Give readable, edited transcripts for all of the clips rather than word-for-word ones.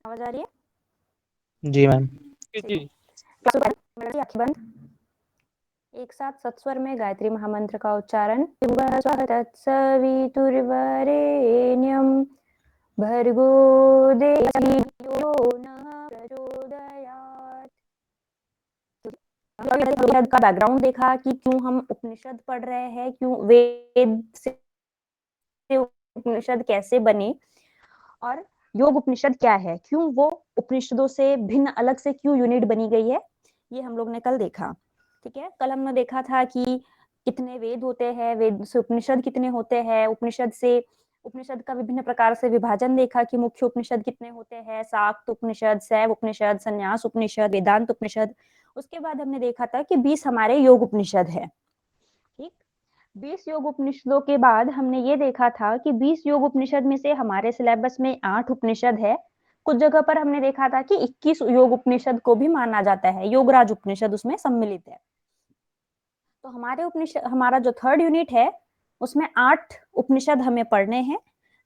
आवाज आ रही है? जी मैम। जी। आंखें बंद। एक साथ सत्स्वर में गायत्री महामंत्र का उच्चारण। तत्सवितुर्वरेण्यं भर्गो देवो न प्रचोदयात्। का बैकग्राउंड देखा कि क्यों हम उपनिषद पढ़ रहे हैं, क्यों वेद से उपनिषद कैसे बने और योग उपनिषद क्या है, क्यों वो उपनिषदों से भिन्न अलग से क्यों यूनिट बनी गई है, ये हम लोग ने कल देखा। ठीक है, कल हमने देखा था कि कितने वेद होते हैं, वेद से उपनिषद कितने होते हैं, उपनिषद का विभिन्न प्रकार से विभाजन देखा कि मुख्य उपनिषद कितने होते हैं, शाक्त उपनिषद, शैव उपनिषद, संन्यास उपनिषद, वेदांत उपनिषद। उसके बाद हमने देखा था कि 20 हमारे योग उपनिषद है। ठीक, 20 योग उपनिषदों के बाद हमने ये देखा था कि 20 योग उपनिषद में से हमारे सिलेबस में 8 उपनिषद है। कुछ जगह पर हमने देखा था कि 21 योग उपनिषद को भी माना जाता है, योगराज उपनिषद उसमें सम्मिलित है। तो हमारा जो थर्ड यूनिट है उसमें 8 उपनिषद हमें पढ़ने हैं,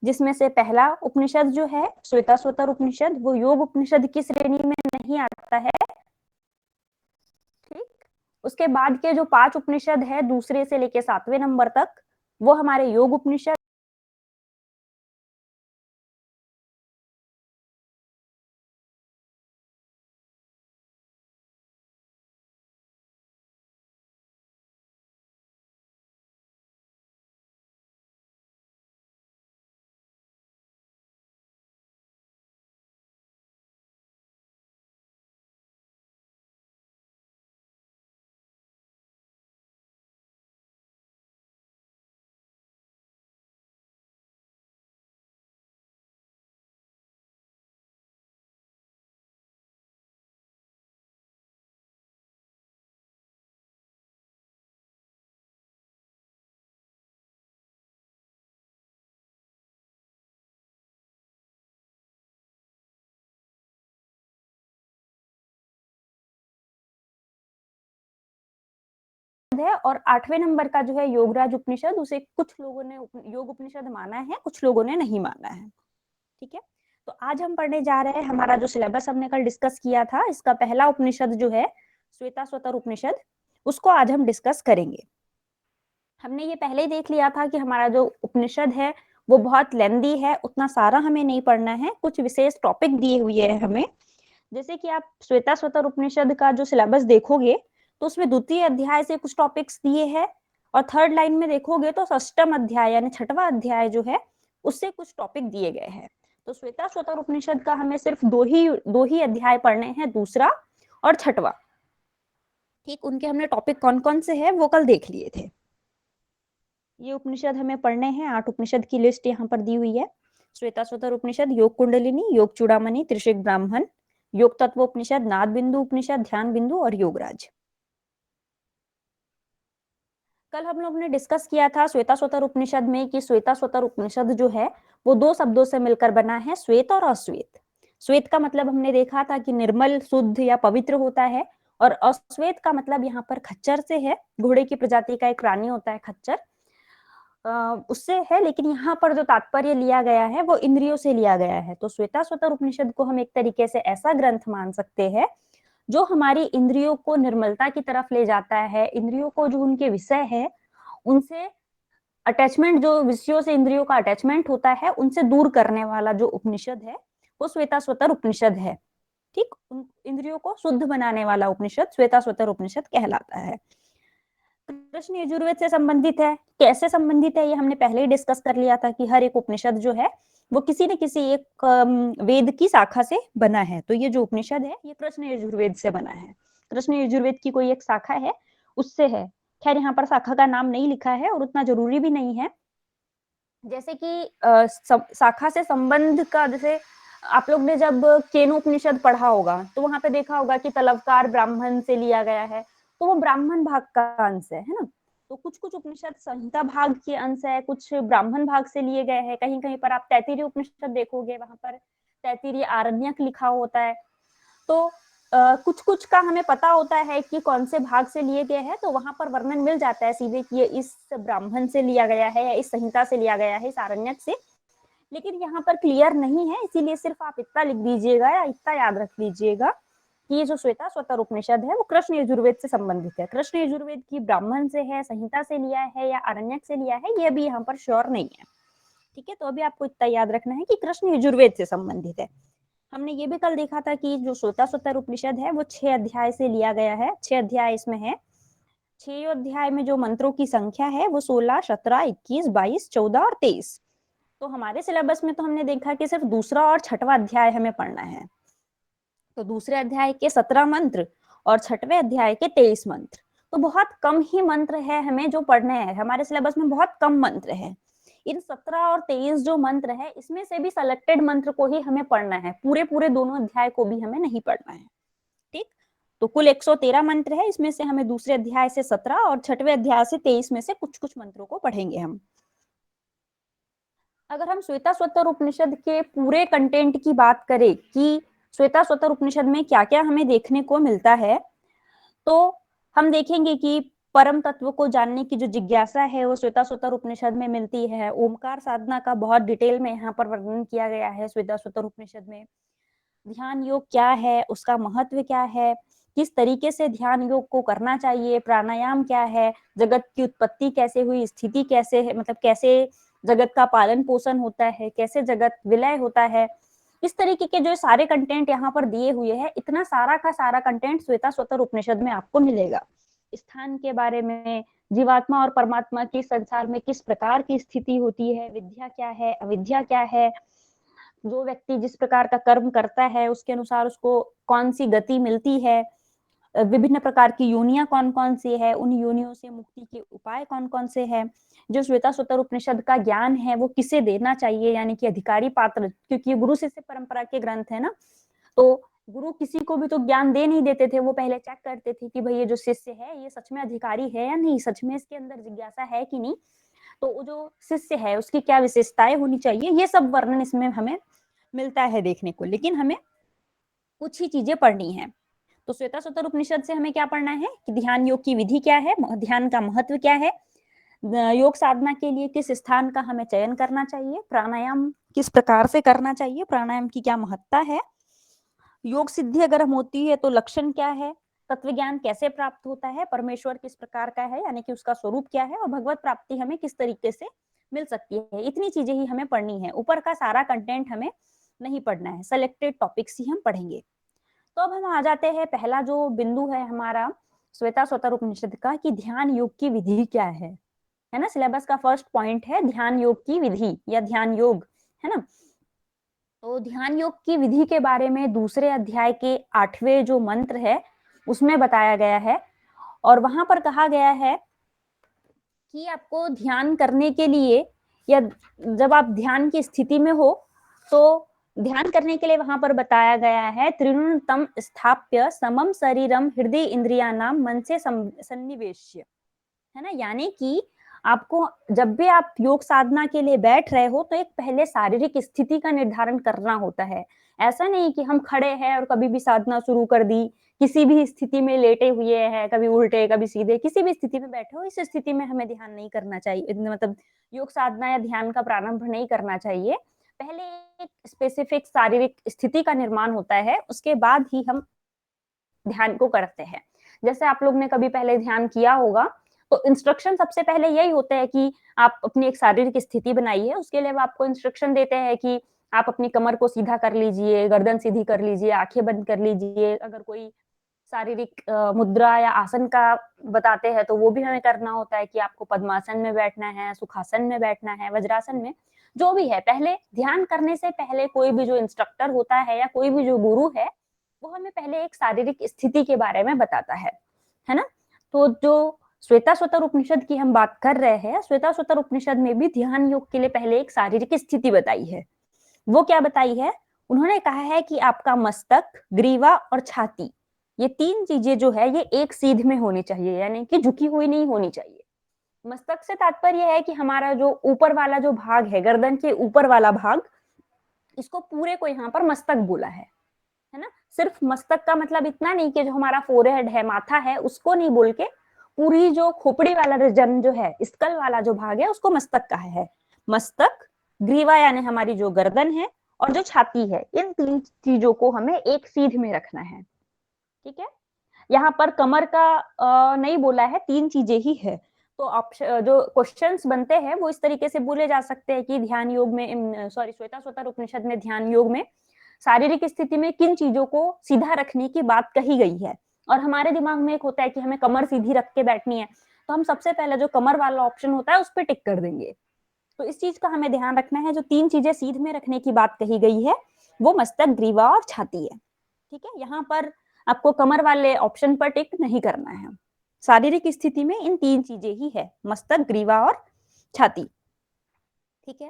जिसमें से पहला उपनिषद जो है श्वेताश्वतर उपनिषद, वो योग उपनिषद की श्रेणी में नहीं आता है। ठीक, उसके बाद के जो 5 उपनिषद है दूसरे से लेके 7वें नंबर तक, वो हमारे योग उपनिषद है और 8वें नंबर का जो है योगराज उपनिषद, उसे कुछ लोगों ने योग उपनिषद माना है, कुछ लोगों ने नहीं माना है। ठीक है, तो आज हम पढ़ने जा रहे हैं, हमारा जो सिलेबस हमने कल डिस्कस किया था, इसका पहला उपनिषद जो है श्वेताश्वतर उपनिषद, उसको आज हम डिस्कस करेंगे। हमने ये पहले ही देख लिया था कि हमारा जो उपनिषद है वो बहुत लेंदी है, उतना सारा हमें नहीं पढ़ना है, कुछ विशेष टॉपिक दिए हुए हैं हमें। जैसे कि आप श्वेताश्वतर उपनिषद का जो सिलेबस देखोगे तो उसमें द्वितीय अध्याय से कुछ टॉपिक्स दिए हैं, और थर्ड लाइन में देखोगे तो षष्टम अध्याय यानी 6वां अध्याय जो है उससे कुछ टॉपिक दिए गए हैं। तो श्वेताश्वतर उपनिषद का हमें सिर्फ दो ही अध्याय पढ़ने हैं, दूसरा और 6वां। ठीक, उनके हमने टॉपिक कौन कौन से हैं वो कल देख लिए थे। ये उपनिषद हमें पढ़ने हैं, 8 उपनिषद की लिस्ट यहाँ पर दी हुई है। श्वेताश्वतर उपनिषद, योग कुंडलिनी, योग चूड़ामणि, त्रिशिक ब्राह्मण, योग तत्व उपनिषद, नाद बिंदु उपनिषद, ध्यान बिंदु और योगराज। कल हम लोग ने डिस्कस किया था श्वेताश्वतर उपनिषद में कि श्वेताश्वतर उपनिषद जो है वो 2 शब्दों से मिलकर बना है, श्वेत और अश्वेत। श्वेत का मतलब हमने देखा था कि निर्मल, शुद्ध या पवित्र होता है, और अश्वेत का मतलब यहाँ पर खच्चर से है, घोड़े की प्रजाति का एक प्राणी होता है खच्चर, उससे है। लेकिन यहाँ पर जो तात्पर्य लिया गया है वो इंद्रियों से लिया गया है। तो श्वेताश्वतर उपनिषद को हम एक तरीके से ऐसा ग्रंथ मान सकते हैं जो हमारी इंद्रियों को निर्मलता की तरफ ले जाता है, इंद्रियों को जो उनके विषय है उनसे अटैचमेंट, जो विषयों से इंद्रियों का अटैचमेंट होता है उनसे दूर करने वाला जो उपनिषद है वो श्वेताश्वतर उपनिषद है। ठीक, इंद्रियों को शुद्ध बनाने वाला उपनिषद श्वेताश्वतर उपनिषद कहलाता है। कृष्ण यजुर्वेद से संबंधित है, कैसे संबंधित है ये हमने पहले ही डिस्कस कर लिया था कि हर एक उपनिषद जो है वो किसी न किसी एक वेद की शाखा से बना है। तो ये जो उपनिषद है ये कृष्ण यजुर्वेद से बना है, कृष्ण यजुर्वेद की कोई एक शाखा है उससे है। खैर यहाँ पर शाखा का नाम नहीं लिखा है और उतना जरूरी भी नहीं है। जैसे कि शाखा से संबंध का, जैसे आप लोग ने जब केनोपनिषद पढ़ा होगा तो वहां पे देखा होगा कि तलवकार ब्राह्मण से लिया गया है, तो वो ब्राह्मण भाग का अंश है ना। तो कुछ कुछ उपनिषद संहिता भाग के अंश है, कुछ ब्राह्मण भाग से लिए गए हैं। कहीं कहीं पर आप तैत्तिरीय उपनिषद देखोगे, वहां पर तैत्तिरीय आरण्यक लिखा होता है। तो कुछ कुछ का हमें पता होता है कि कौन से भाग से लिए गए हैं, तो वहां पर वर्णन मिल जाता है सीधे कि ये इस ब्राह्मण से लिया गया है या इस संहिता से लिया गया है, इस आरण्यक से। लेकिन यहाँ पर क्लियर नहीं है, इसीलिए सिर्फ आप इतना लिख दीजिएगा या इतना याद रख लीजिएगा कि ये जो श्वेताश्वतर उपनिषद है वो कृष्ण यजुर्वेद से संबंधित है। कृष्ण यजुर्वेद की ब्राह्मण से है, संहिता से लिया है या आरण्यक से लिया है, ये भी यहाँ पर श्योर नहीं है। ठीक है, तो अभी आपको इतना याद रखना है कि कृष्ण यजुर्वेद से संबंधित है। हमने ये भी कल देखा था कि जो श्वेताश्वतर उपनिषद है वो 6 अध्याय से लिया गया है, 6 अध्याय इसमें है। 6 अध्याय में जो मंत्रों की संख्या है वो 16, 17, 21, 22, 14 और 23। तो हमारे सिलेबस में तो हमने देखा कि सिर्फ दूसरा और छठवां अध्याय हमें पढ़ना है। तो दूसरे अध्याय के 17 मंत्र और छठवें अध्याय के 23 मंत्र, तो बहुत कम ही मंत्र है हमें जो पढ़ने हैं। हमारे सिलेबस में बहुत कम मंत्र है। इन 17 और 23 जो मंत्र है इसमें से भी सेलेक्टेड मंत्र को ही हमें पढ़ना है, पूरे पूरे दोनों अध्याय को भी हमें नहीं पढ़ना है। ठीक, तो कुल 113 मंत्र है, इसमें से हमें दूसरे अध्याय से 17 और छठवें अध्याय से 23 में से कुछ कुछ मंत्रों को पढ़ेंगे हम। अगर हम श्वेताश्वतर उपनिषद के पूरे कंटेंट की बात करें कि श्वेताश्वतर उपनिषद में क्या क्या हमें देखने को मिलता है, तो हम देखेंगे कि परम तत्व को जानने की जो जिज्ञासा है वो श्वेताश्वतर उपनिषद में मिलती है। ओमकार साधना का बहुत डिटेल में यहाँ पर वर्णन किया गया है श्वेताश्वतर उपनिषद में। ध्यान योग क्या है, उसका महत्व क्या है, किस तरीके से ध्यान योग को करना चाहिए, प्राणायाम क्या है, जगत की उत्पत्ति कैसे हुई, स्थिति कैसे है, मतलब कैसे जगत का पालन पोषण होता है, कैसे जगत विलय होता है, इस तरीके के जो सारे कंटेंट यहाँ पर दिए हुए हैं, इतना सारा का सारा कंटेंट श्वेताश्वतर उपनिषद में आपको मिलेगा। स्थान के बारे में, जीवात्मा और परमात्मा की संसार में किस प्रकार की स्थिति होती है, विद्या क्या है, अविद्या क्या है, जो व्यक्ति जिस प्रकार का कर्म करता है उसके अनुसार उसको कौन सी गति मिलती है, विभिन्न प्रकार की योनियां कौन कौन सी है, उन योनियों से मुक्ति के उपाय कौन कौन से हैं, जो श्वेताश्वतर उपनिषद का ज्ञान है वो किसे देना चाहिए, यानी कि अधिकारी पात्र, क्योंकि गुरु शिष्य परंपरा के ग्रंथ है ना, तो गुरु किसी को भी तो ज्ञान दे नहीं देते थे, वो पहले चेक करते थे कि भाई ये जो शिष्य है ये सच में अधिकारी है या नहीं, सच में इसके अंदर जिज्ञासा है कि नहीं, तो जो शिष्य है उसकी क्या विशेषताएं होनी चाहिए, ये सब वर्णन इसमें हमें मिलता है देखने को। लेकिन हमें कुछ ही चीजें पढ़नी है। तो श्वेताश्वतर उपनिषद से हमें क्या पढ़ना है कि ध्यान योग की विधि क्या है, ध्यान का महत्व क्या है, योग साधना के लिए किस स्थान का हमें चयन करना चाहिए, प्राणायाम किस प्रकार से करना चाहिए, प्राणायाम की क्या महत्ता है, योग सिद्धि अगर हम होती है तो लक्षण क्या है, तत्व ज्ञान कैसे प्राप्त होता है, परमेश्वर किस प्रकार का है यानी कि उसका स्वरूप क्या है, और भगवत प्राप्ति हमें किस तरीके से मिल सकती है। इतनी चीजें ही हमें पढ़नी है, ऊपर का सारा कंटेंट हमें नहीं पढ़ना है, सेलेक्टेड टॉपिक्स ही हम पढ़ेंगे। तो अब हम आ जाते हैं, पहला जो बिंदु है हमारा श्वेताश्वतर उपनिषद का कि ध्यान योग की विधि क्या है ना, सिलेबस का फर्स्ट पॉइंट है ध्यान योग की विधि या ध्यान योग, है ना। तो ध्यान योग की विधि के बारे में दूसरे अध्याय के 8वें जो मंत्र है उसमें बताया गया है, और वहां पर कहा गया है कि आपको ध्यान करने के लिए या जब आप ध्यान की स्थिति में हो तो ध्यान करने के लिए वहां पर बताया गया है त्रिणुतम स्थाप्य समम शरीरम हृदय इंद्रियानाम मन से सन्निवेश्य, है ना, यानी कि आपको जब भी आप योग साधना के लिए बैठ रहे हो तो एक पहले शारीरिक स्थिति का निर्धारण करना होता है। ऐसा नहीं कि हम खड़े हैं और कभी भी साधना शुरू कर दी, किसी भी स्थिति में लेटे हुए हैं, कभी उल्टे कभी सीधे, किसी भी स्थिति में बैठे हो, इस स्थिति में हमें ध्यान नहीं करना चाहिए, मतलब योग साधना या ध्यान का प्रारंभ नहीं करना चाहिए। पहले एक स्पेसिफिक शारीरिक स्थिति का निर्माण होता है, उसके बाद ही हम ध्यान को करते हैं। जैसे आप लोग ने कभी पहले ध्यान किया होगा तो इंस्ट्रक्शन सबसे पहले यही होता है कि आप अपनी एक शारीरिक स्थिति बनाइए, उसके लिए वो आपको इंस्ट्रक्शन देते हैं कि आप अपनी कमर को सीधा कर लीजिए, गर्दन सीधी कर लीजिए, आंखें बंद कर लीजिए, अगर कोई शारीरिक मुद्रा या आसन का बताते हैं तो वो भी हमें करना होता है कि आपको पद्मासन में बैठना है, सुखासन में बैठना है, वज्रासन में, जो भी है। पहले ध्यान करने से पहले कोई भी जो इंस्ट्रक्टर होता है या कोई भी जो गुरु है वो हमें पहले एक शारीरिक स्थिति के बारे में बताता है ना। तो जो श्वेताश्वतर उपनिषद की हम बात कर रहे हैं, श्वेताश्वतर उपनिषद में भी ध्यान योग के लिए पहले एक शारीरिक स्थिति बताई है। वो क्या बताई है, उन्होंने कहा है कि आपका मस्तक, ग्रीवा और छाती, ये 3 चीजें जो है ये एक सीध में होनी चाहिए, यानी कि झुकी हुई नहीं होनी चाहिए। मस्तक से तात्पर्य है कि हमारा जो ऊपर वाला जो भाग है, गर्दन के ऊपर वाला भाग, इसको पूरे को यहाँ पर मस्तक बोला है ना। सिर्फ मस्तक का मतलब इतना नहीं कि जो हमारा फोरहेड है, माथा है, उसको नहीं बोल के पूरी जो खोपड़ी वाला रीजन जो है, स्कल वाला जो भाग है, उसको मस्तक कहा है। मस्तक, ग्रीवा यानी हमारी जो गर्दन है और जो छाती है, इन 3 चीजों को हमें एक सीध में रखना है। ठीक है? यहाँ पर कमर का नहीं बोला है, 3 चीजें ही है। तो जो क्वेश्चंस बनते हैं वो इस तरीके से बोले जा सकते हैं कि ध्यान योग में श्वेताश्वतर उपनिषद में ध्यान योग में शारीरिक स्थिति में किन चीजों को सीधा रखने की बात कही गई है। और हमारे दिमाग में एक होता है कि हमें कमर सीधी रख के बैठनी है, तो हम सबसे पहले जो कमर वाला ऑप्शन होता है उस पर टिक कर देंगे। तो इस चीज का हमें ध्यान रखना है, जो 3 चीजें सीध में रखने की बात कही गई है वो मस्तक, ग्रीवा और छाती है। ठीक है? यहाँ पर आपको कमर वाले ऑप्शन पर टिक नहीं करना है। शारीरिक स्थिति में इन 3 चीजें ही है, मस्तक, ग्रीवा और छाती। ठीक है?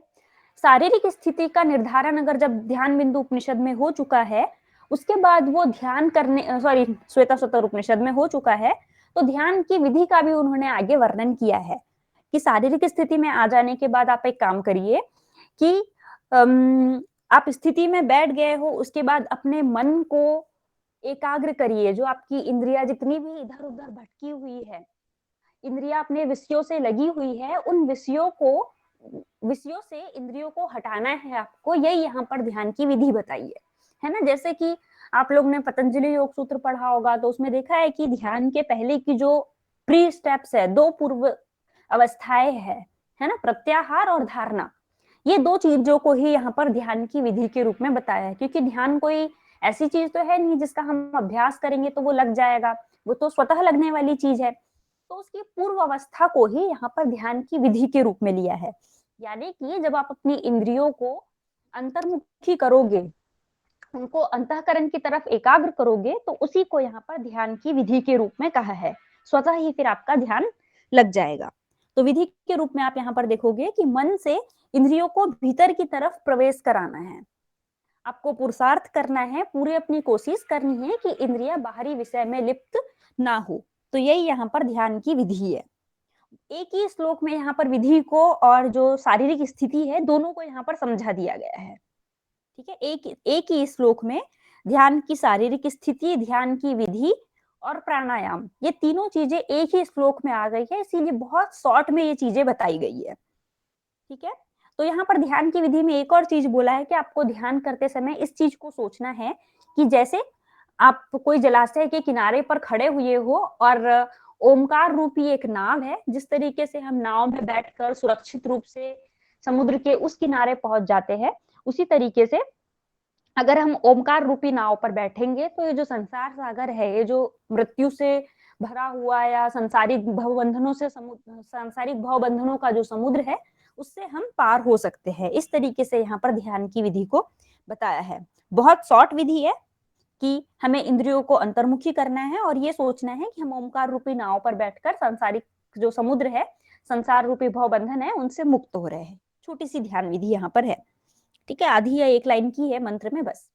शारीरिक स्थिति का निर्धारण अगर जब ध्यान बिंदु उपनिषद में हो चुका है, उसके बाद वो ध्यान करने श्वेताश्वतर उपनिषद में हो चुका है, तो ध्यान की विधि का भी उन्होंने आगे वर्णन किया है कि शारीरिक स्थिति में आ जाने के बाद आप एक काम करिए कि आप स्थिति में बैठ गए हो, उसके बाद अपने मन को एकाग्र करिए। जो आपकी इंद्रियां जितनी भी इधर उधर भटकी हुई है, इंद्रियां अपने विषयों से लगी हुई है, उन विषयों से इंद्रियों को हटाना है आपको। यही यहाँ पर ध्यान की विधि बताई है ना। जैसे कि आप लोग ने पतंजलि योग सूत्र पढ़ा होगा, तो उसमें देखा है कि ध्यान के पहले की जो प्री स्टेप्स है, 2 पूर्व अवस्थाएं है ना, प्रत्याहार और धारणा। ये 2 चीजों को ही यहाँ पर ध्यान की विधि के रूप में बताया है, क्योंकि ध्यान कोई ऐसी चीज तो है नहीं जिसका हम अभ्यास करेंगे तो वो लग जाएगा, वो तो स्वतः लगने वाली चीज है। तो उसकी पूर्व अवस्था को ही यहाँ पर ध्यान की विधि के रूप में लिया है। यानी कि जब आप अपनी इंद्रियों को अंतर्मुखी करोगे, उनको अंतःकरण की तरफ एकाग्र करोगे, तो उसी को यहाँ पर ध्यान की विधि के रूप में कहा है। स्वतः ही फिर आपका ध्यान लग जाएगा। तो विधि के रूप में आप यहाँ पर देखोगे कि मन से इंद्रियों को भीतर की तरफ प्रवेश कराना है, आपको पुरुषार्थ करना है, पूरी अपनी कोशिश करनी है कि इंद्रियां बाहरी विषय में लिप्त ना हो। तो यही यहाँ पर ध्यान की विधि है। एक ही श्लोक में यहाँ पर विधि को और जो शारीरिक स्थिति है दोनों को यहाँ पर समझा दिया गया है। ठीक है? एक ही श्लोक में ध्यान की शारीरिक स्थिति, ध्यान की विधि और प्राणायाम, ये तीनों चीजें एक ही श्लोक में आ गई है, इसीलिए बहुत शॉर्ट में ये चीजें बताई गई है। ठीक है? तो यहाँ पर ध्यान की विधि में एक और चीज बोला है कि आपको ध्यान करते समय इस चीज को सोचना है कि जैसे आप कोई जलाशय के किनारे पर खड़े हुए हो और ओमकार रूपी एक नाव है, जिस तरीके से हम नाव में बैठकर सुरक्षित रूप से समुद्र के उस किनारे पहुंच जाते हैं, उसी तरीके से अगर हम ओमकार रूपी नाव पर बैठेंगे तो ये जो संसार सागर है, ये जो मृत्यु से भरा हुआ या सांसारिक भवबंधनों का जो समुद्र है, उससे हम पार हो सकते हैं। इस तरीके से यहाँ पर ध्यान की विधि को बताया है। बहुत शॉर्ट विधि है कि हमें इंद्रियों को अंतर्मुखी करना है और ये सोचना है कि हम ओमकार रूपी नाव पर बैठकर सांसारिक जो समुद्र है, संसार रूपी भवबंधन है, उनसे मुक्त हो रहे हैं। छोटी सी ध्यान विधि यहाँ पर है। ठीक है? आधी या 1 लाइन की है मंत्र में बस।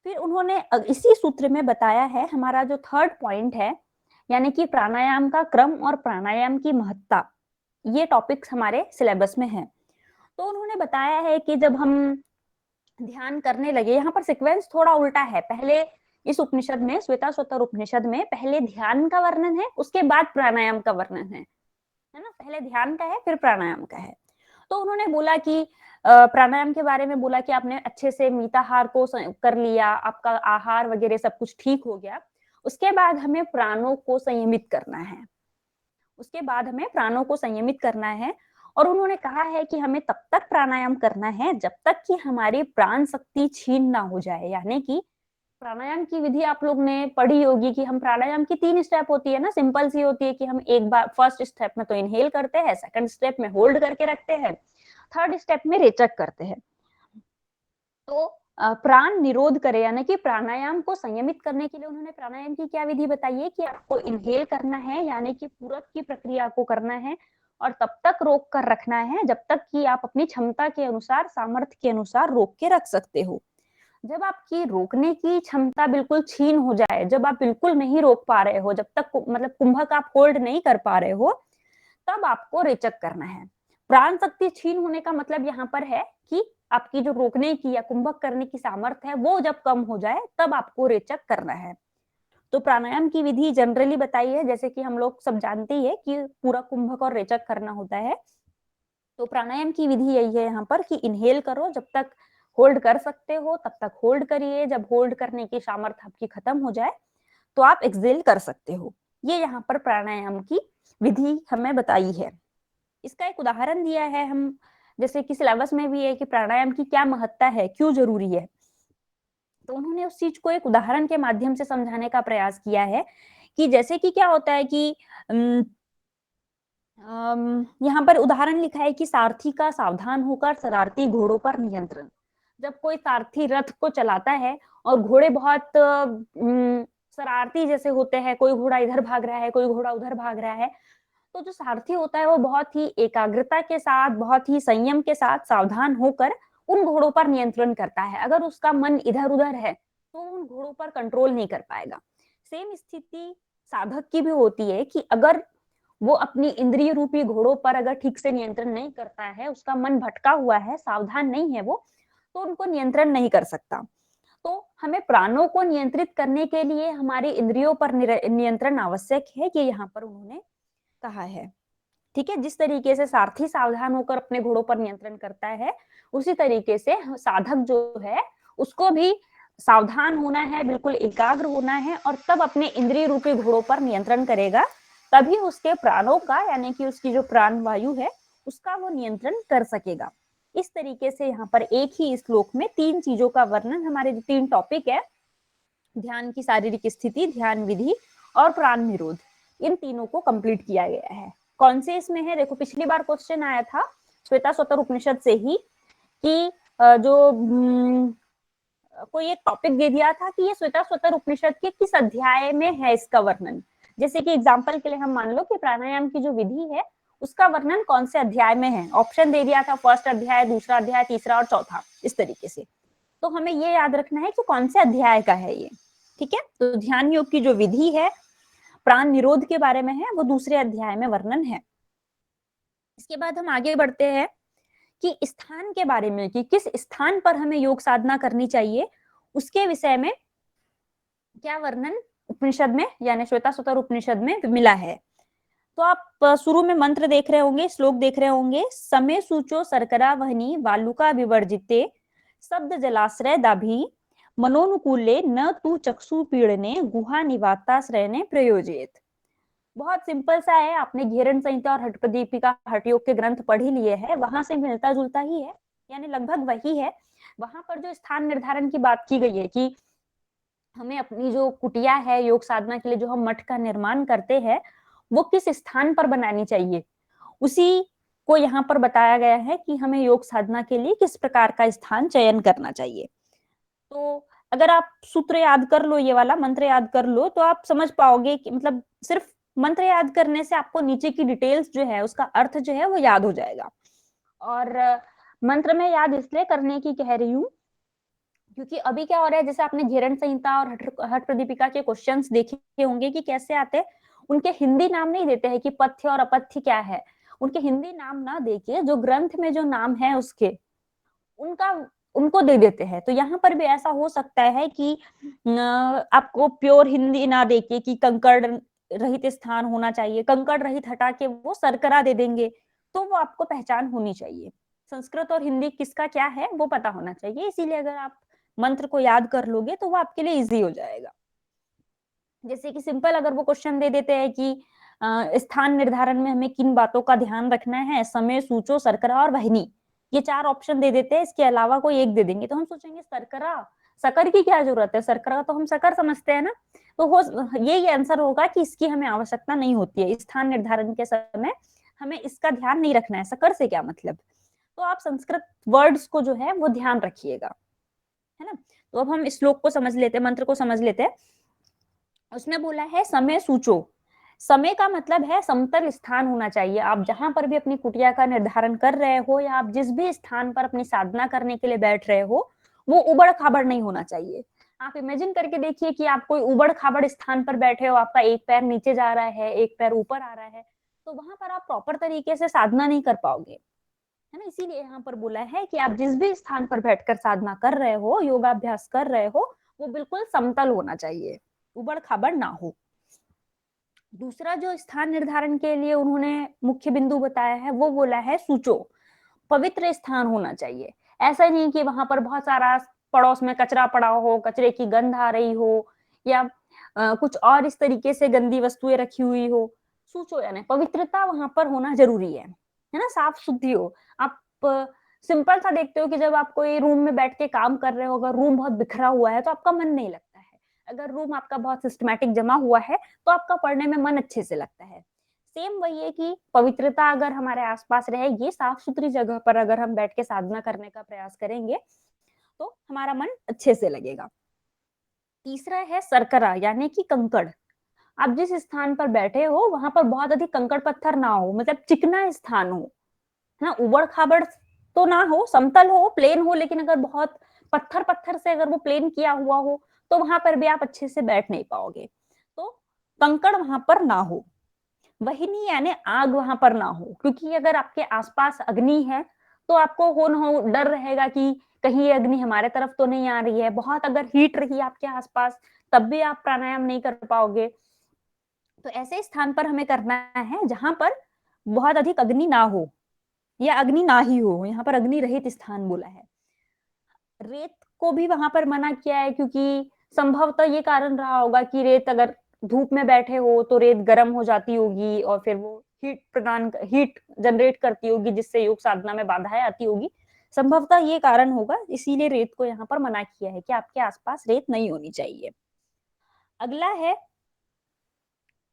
फिर उन्होंने इसी सूत्र में बताया है हमारा जो 3rd पॉइंट है, यानी कि प्राणायाम का क्रम और प्राणायाम की महत्ता। ये टॉपिक्स हमारे सिलेबस में है। तो उन्होंने बताया है कि जब हम ध्यान करने लगे, यहाँ पर सीक्वेंस थोड़ा उल्टा है। पहले इस उपनिषद में, श्वेताश्वतर उपनिषद में, पहले ध्यान का वर्णन है, उसके बाद प्राणायाम का वर्णन है ना। पहले ध्यान का है, फिर प्राणायाम का है। तो उन्होंने बोला कि प्राणायाम के बारे में बोला कि आपने अच्छे से मिताहार को कर लिया, आपका आहार वगैरह सब कुछ ठीक हो गया, उसके बाद हमें प्राणों को संयमित करना है। उसके बाद हमें प्राणों को संयमित करना है। और उन्होंने कहा है कि हमें तब तक प्राणायाम करना है जब तक कि हमारी प्राण शक्ति छीन ना हो जाए। यानी कि प्राणायाम की विधि आप लोग ने पढ़ी होगी कि हम प्राणायाम की 3 स्टेप होती है ना, सिंपल सी होती है कि हम एक बार फर्स्ट स्टेप में तो इनहेल करते हैं, सेकंड स्टेप में होल्ड करके रखते हैं, थर्ड स्टेप में रेचक करते हैं। तो प्राण निरोध करे, यानी कि प्राणायाम को संयमित करने के लिए उन्होंने प्राणायाम की क्या विधि बताई है कि आपको इनहेल करना है, यानी कि पूरक की प्रक्रिया को करना है और तब तक रोक कर रखना है जब तक कि आप अपनी क्षमता के अनुसार, सामर्थ्य के अनुसार रोक के रख सकते हो। जब आपकी रोकने की क्षमता बिल्कुल छीन हो जाए, जब आप बिल्कुल नहीं रोक पा रहे हो, जब तक मतलब कुंभक आप होल्ड नहीं कर पा रहे हो, तब आपको रेचक करना है। प्राण शक्ति छीन होने का मतलब यहाँ पर है कि आपकी जो रोकने की या कुंभक करने की सामर्थ्य है वो जब कम हो जाए तब आपको रेचक करना है। तो प्राणायाम की विधि जनरली बताई है, जैसे कि हम लोग सब जानते ही है कि पूरा कुंभक और रेचक करना होता है। तो प्राणायाम की विधि यही है यहाँ पर कि इनहेल करो, जब तक होल्ड कर सकते हो तब तक होल्ड करिए, जब होल्ड करने की सामर्थ्य आपकी खत्म हो जाए तो आप एक्सहेल कर सकते हो। ये यहाँ पर प्राणायाम की विधि हमें बताई है। इसका एक उदाहरण दिया है हम, जैसे कि सिलेबस में भी है कि प्राणायाम की क्या महत्ता है, क्यों जरूरी है, तो उन्होंने उस चीज को एक उदाहरण के माध्यम से समझाने का प्रयास किया है कि जैसे कि क्या होता है कि यहाँ पर उदाहरण लिखा है कि सारथी का सावधान होकर शरारती घोड़ों पर नियंत्रण। जब कोई सारथी रथ को चलाता है और घोड़े बहुत शरारती जैसे होते हैं, कोई घोड़ा इधर भाग रहा है, कोई घोड़ा उधर भाग रहा है, तो जो सारथी होता है वो बहुत ही एकाग्रता के साथ, बहुत ही संयम के साथ सावधान होकर उन घोड़ों पर नियंत्रण करता है। अगर उसका मन इधर उधर है तो उन घोड़ों पर कंट्रोल नहीं कर पाएगा। सेम स्थिति साधक की भी होती है कि अगर वो अपनी इंद्रिय रूपी घोड़ों पर अगर ठीक से नियंत्रण नहीं करता है, उसका मन भटका हुआ है, सावधान नहीं है वो, तो उनको नियंत्रण नहीं कर सकता। तो हमें प्राणों को नियंत्रित करने के लिए हमारी इंद्रियों पर नियंत्रण आवश्यक है, ये यहाँ पर उन्होंने कहा है। ठीक है, जिस तरीके से सारथी सावधान होकर अपने घोड़ों पर नियंत्रण करता है, उसी तरीके से साधक जो है उसको भी सावधान होना है, बिल्कुल एकाग्र होना है और तब अपने इंद्रिय रूपी घोड़ों पर नियंत्रण करेगा, तभी उसके प्राणों का यानी कि उसकी जो प्राण वायु है उसका वो नियंत्रण कर सकेगा। इस तरीके से यहाँ पर एक ही श्लोक में 3 चीजों का वर्णन, हमारे जो 3 टॉपिक है, ध्यान की शारीरिक स्थिति, ध्यान विधि और प्राण निरोध, इन तीनों को कंप्लीट किया गया है। कौन से इसमें है, देखो पिछली बार क्वेश्चन आया था श्वेताश्वतर उपनिषद से ही कि जो कोई एक टॉपिक दे दिया था कि ये श्वेताश्वतर उपनिषद के किस अध्याय में है इसका वर्णन। जैसे कि एग्जांपल के लिए हम मान लो कि प्राणायाम की जो विधि है उसका वर्णन कौन से अध्याय में है, ऑप्शन दे दिया था फर्स्ट अध्याय, दूसरा अध्याय, तीसरा और चौथा, इस तरीके से। तो हमें ये याद रखना है कि कौन से अध्याय का है ये। ठीक है, तो ध्यान योग की जो विधि है प्राण निरोध के बारे में है, वो दूसरे अध्याय में वर्णन है। इसके बाद हम आगे बढ़ते हैं कि स्थान के बारे में, कि किस स्थान पर हमें योग साधना करनी चाहिए, उसके विषय में क्या वर्णन उपनिषद में यानी श्वेताश्वतर उपनिषद में मिला है। तो आप शुरू में मंत्र देख रहे होंगे, श्लोक देख रहे होंगे, समय सूचो शर्करा वहनी वालुका विवर्जिते शब्द जलाश्रय दाभी मनोनुकूले न तू चक्षु पीड़ने गुहा निवाताश्रयने प्रयोजित। बहुत सिंपल सा है, आपने घेरन संहिता और हठ प्रदीपिका हठ योग के ग्रंथ पढ़ ही लिए हैं, वहां से मिलता जुलता ही है, यानी लगभग वही है। वहां पर जो स्थान निर्धारण की बात की गई है कि हमें अपनी जो कुटिया है योग साधना के लिए, जो हम मठ का निर्माण करते हैं, वो किस स्थान पर बनानी चाहिए, उसी को यहाँ पर बताया गया है कि हमें योग साधना के लिए किस प्रकार का स्थान चयन करना चाहिए। तो अगर आप सूत्र याद कर लो, ये वाला मंत्र याद कर लो, तो आप समझ पाओगे कि मतलब सिर्फ मंत्र याद करने से आपको नीचे की डिटेल्स जो है, उसका अर्थ जो है वो याद हो जाएगा। और मंत्र में याद इसलिए करने की कह रही हूँ क्योंकि अभी क्या हो रहा है, जैसे आपने घेरन संहिता और हठ प्रदीपिका के क्वेश्चंस देखे होंगे कि कैसे आते हैं, उनके हिंदी नाम नहीं देते हैं कि पथ्य और अपथ्य क्या है, उनके हिंदी नाम ना देके जो ग्रंथ में जो नाम है उसके उनका उनको दे देते हैं। तो यहाँ पर भी ऐसा हो सकता है कि आपको प्योर हिंदी ना देके कि कंकड़ रहित स्थान होना चाहिए, कंकड़ रहित हटा के वो सरकरा दे देंगे, तो वो आपको पहचान होनी चाहिए। संस्कृत और हिंदी किसका क्या है वो पता होना चाहिए, इसीलिए अगर आप मंत्र को याद कर लोगे तो वो आपके लिए इजी हो जाएगा। जैसे कि सिंपल अगर वो क्वेश्चन दे देते हैं कि स्थान निर्धारण में हमें किन बातों का ध्यान रखना है, समय सूचो शर्करा और वहनी, ये 4 ऑप्शन दे देते हैं, इसके अलावा कोई एक दे देंगे, तो हम सोचेंगे शर्करा, शक्कर की क्या जरूरत है, शर्करा तो हम शक्कर समझते हैं ना। तो हो यही आंसर होगा कि इसकी हमें आवश्यकता नहीं होती है, स्थान निर्धारण के समय हमें इसका ध्यान नहीं रखना है, शक्कर से क्या मतलब। तो आप संस्कृत वर्ड्स को जो है वो ध्यान रखिएगा, है ना। तो अब हम श्लोक को समझ लेते हैं, मंत्र को समझ लेते हैं। उसने बोला है समय सूचो, समय का मतलब है समतल स्थान होना चाहिए। आप जहां पर भी अपनी कुटिया का निर्धारण कर रहे हो या आप जिस भी स्थान पर अपनी साधना करने के लिए बैठ रहे हो, वो उबड़ खाबड़ नहीं होना चाहिए। आप इमेजिन करके देखिए कि आप कोई उबड़ खाबड़ स्थान पर बैठे हो, आपका एक पैर नीचे जा रहा है, एक पैर ऊपर आ रहा है, तो वहां पर आप प्रॉपर तरीके से साधना नहीं कर पाओगे, है ना। इसीलिए यहाँ पर बोला है कि आप जिस भी स्थान पर बैठकर साधना कर रहे हो, योगाभ्यास कर रहे हो, वो बिल्कुल समतल होना चाहिए, उबड़ खाबड़ ना हो। दूसरा जो स्थान निर्धारण के लिए उन्होंने मुख्य बिंदु बताया है वो बोला है सूचो। पवित्र स्थान होना चाहिए। ऐसा नहीं कि वहां पर बहुत सारा पड़ोस में कचरा पड़ा हो, कचरे की गंध आ रही हो, या कुछ और इस तरीके से गंदी वस्तुएं रखी हुई हो। सोचो यानी पवित्रता वहां पर होना जरूरी है ना, साफ सुथरी हो। आप सिंपल सा देखते हो कि जब आप कोई रूम में बैठ के काम कर रहे हो, अगर रूम बहुत बिखरा हुआ है तो आपका मन नहीं लगता है। अगर रूम आपका बहुत सिस्टमैटिक जमा हुआ है तो आपका पढ़ने में मन अच्छे से लगता है। सेम वही है कि पवित्रता अगर हमारे आसपास रहेगी, साफ सुथरी जगह पर अगर हम बैठ के साधना करने का प्रयास करेंगे तो हमारा मन अच्छे से लगेगा। तीसरा है सरकरा यानी कि कंकड़। आप जिस स्थान पर बैठे हो वहां पर बहुत अधिक कंकड़ पत्थर ना हो, मतलब चिकना स्थान हो, है ना, उबड़ खाबड़ तो ना हो, समतल हो, प्लेन हो, लेकिन अगर बहुत पत्थर पत्थर से अगर वो प्लेन किया हुआ हो तो वहां पर भी आप अच्छे से बैठ नहीं पाओगे। तो कंकड़ वहां पर ना हो। वही नहीं यानी आग वहां पर ना हो, क्योंकि अगर आपके आसपास अग्नि है तो आपको हो ना हो डर रहेगा कि कहीं ये अग्नि हमारे तरफ तो नहीं आ रही है। बहुत अगर हीट रही आपके आसपास तब भी आप प्राणायाम नहीं कर पाओगे। तो ऐसे स्थान पर हमें करना है जहां पर बहुत अधिक अग्नि ना हो या अग्नि ना ही हो, यहाँ पर अग्नि रहित स्थान बोला है। रेत को भी वहां पर मना किया है क्योंकि संभवतः ये कारण रहा होगा कि रेत अगर धूप में बैठे हो तो रेत गर्म हो जाती होगी और फिर वो हीट जनरेट करती होगी, जिससे योग साधना में बाधाएं आती होगी। संभवतः ये कारण होगा, इसीलिए रेत को यहाँ पर मना किया है कि आपके आसपास रेत नहीं होनी चाहिए। अगला है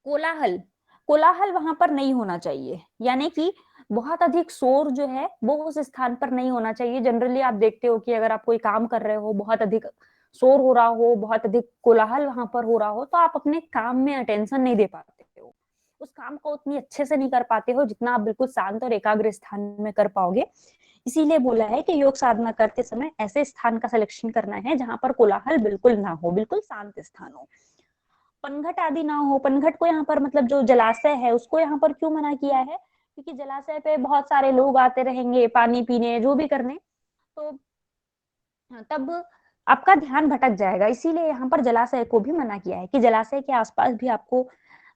कोलाहल। कोलाहल वहां पर नहीं होना चाहिए, यानी कि बहुत अधिक शोर जो है वो उस स्थान पर नहीं होना चाहिए। जनरली आप देखते हो कि अगर आप कोई काम कर रहे हो, बहुत अधिक शोर हो रहा हो, बहुत अधिक कोलाहल वहां पर हो रहा हो, तो आप अपने काम में अटेंशन नहीं दे पाते हो, उस काम को उतनी अच्छे से नहीं कर पाते हो जितना आप बिल्कुल शांत और एकाग्र स्थान में कर पाओगे। इसीलिए बोला है कि योग साधना करते समय ऐसे स्थान का सिलेक्शन करना है जहां पर कोलाहल बिल्कुल ना हो, बिल्कुल शांत स्थान हो, पनघट आदि ना हो। पनघट को यहाँ पर मतलब जो जलाशय है उसको यहाँ पर क्यों मना किया है, क्योंकि जलाशय पे बहुत सारे लोग आते रहेंगे पानी पीने जो भी करने, तो तब आपका ध्यान भटक जाएगा। इसीलिए यहाँ पर जलाशय को भी मना किया है कि जलाशय के आसपास भी आपको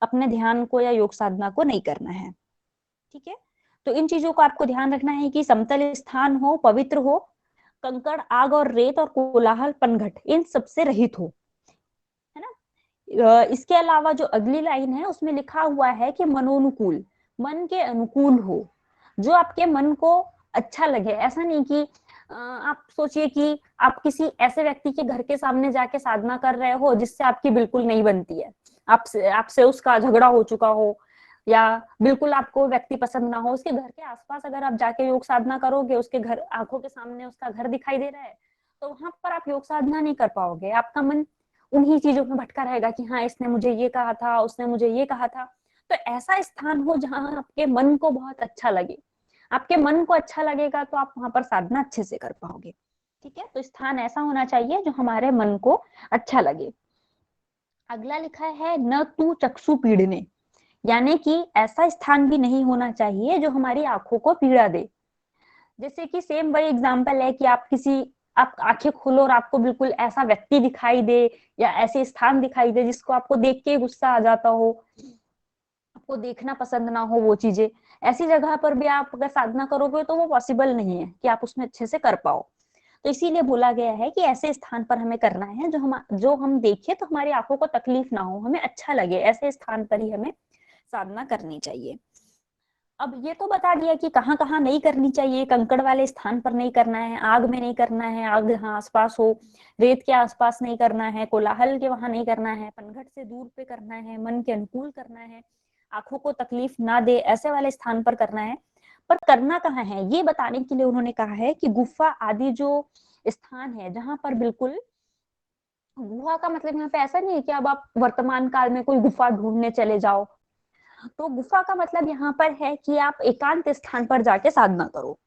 अपने ध्यान को या योग साधना को नहीं करना है। ठीक है, तो इन चीजों को आपको ध्यान रखना है कि समतल स्थान हो, पवित्र हो, कंकड़, आग और रेत और कोलाहल, पनघट इन सबसे रहित हो, है ना। इसके अलावा जो अगली लाइन है उसमें लिखा हुआ है कि मनोनुकूल, मन के अनुकूल हो, जो आपके मन को अच्छा लगे। ऐसा नहीं कि आप सोचिए कि आप किसी ऐसे व्यक्ति के घर के सामने जाके साधना कर रहे हो जिससे आपकी बिल्कुल नहीं बनती है, आपसे उसका झगड़ा हो चुका हो, या बिल्कुल आपको व्यक्ति पसंद ना हो, उसके घर के आसपास अगर आप जाके योग साधना करोगे, उसके घर आंखों के सामने उसका घर दिखाई दे रहा है, तो वहां पर आप योग साधना नहीं कर पाओगे। आपका मन उन्हीं चीजों में भटका रहेगा कि हाँ इसने मुझे ये कहा था, उसने मुझे ये कहा था। तो ऐसा स्थान हो जहां आपके मन को बहुत अच्छा लगे। आपके मन को अच्छा लगेगा तो आप वहां पर साधना अच्छे से कर पाओगे। ठीक है, तो स्थान ऐसा होना चाहिए जो हमारे मन को अच्छा लगे। अगला लिखा है न तू चक्षु पीड़ने, यानी कि ऐसा स्थान भी नहीं होना चाहिए जो हमारी आंखों को पीड़ा दे। जैसे कि सेम वही एग्जांपल है कि आप आंखें खोलो और आपको बिल्कुल ऐसा व्यक्ति दिखाई दे या ऐसे स्थान दिखाई दे जिसको आपको देख के गुस्सा आ जाता हो, आपको देखना पसंद ना हो वो चीजें, ऐसी जगह पर भी आप अगर साधना करोगे तो वो पॉसिबल नहीं है कि आप उसमें अच्छे से कर पाओ। तो इसीलिए बोला गया है कि ऐसे स्थान पर हमें करना है जो हम देखें तो हमारी आंखों को तकलीफ ना हो, हमें अच्छा लगे, ऐसे स्थान पर ही हमें साधना करनी चाहिए। अब ये तो बता दिया कि कहाँ कहाँ नहीं करनी चाहिए, कंकड़ वाले स्थान पर नहीं करना है, आग में नहीं करना है, आग जहाँ आसपास हो, रेत के आसपास नहीं करना है, कोलाहल के वहां नहीं करना है, पनघट से दूर पे करना है, मन के अनुकूल करना है, आंखों को तकलीफ ना दे ऐसे वाले स्थान पर करना है। पर करना कहाँ है ये बताने के लिए उन्होंने कहा है कि गुफा आदि जो स्थान है जहां पर बिल्कुल, गुफा का मतलब यहाँ पे ऐसा नहीं है कि अब आप वर्तमान काल में कोई गुफा ढूंढने चले जाओ। तो गुफा का मतलब यहाँ पर है कि आप एकांत स्थान पर जाके साधना करो,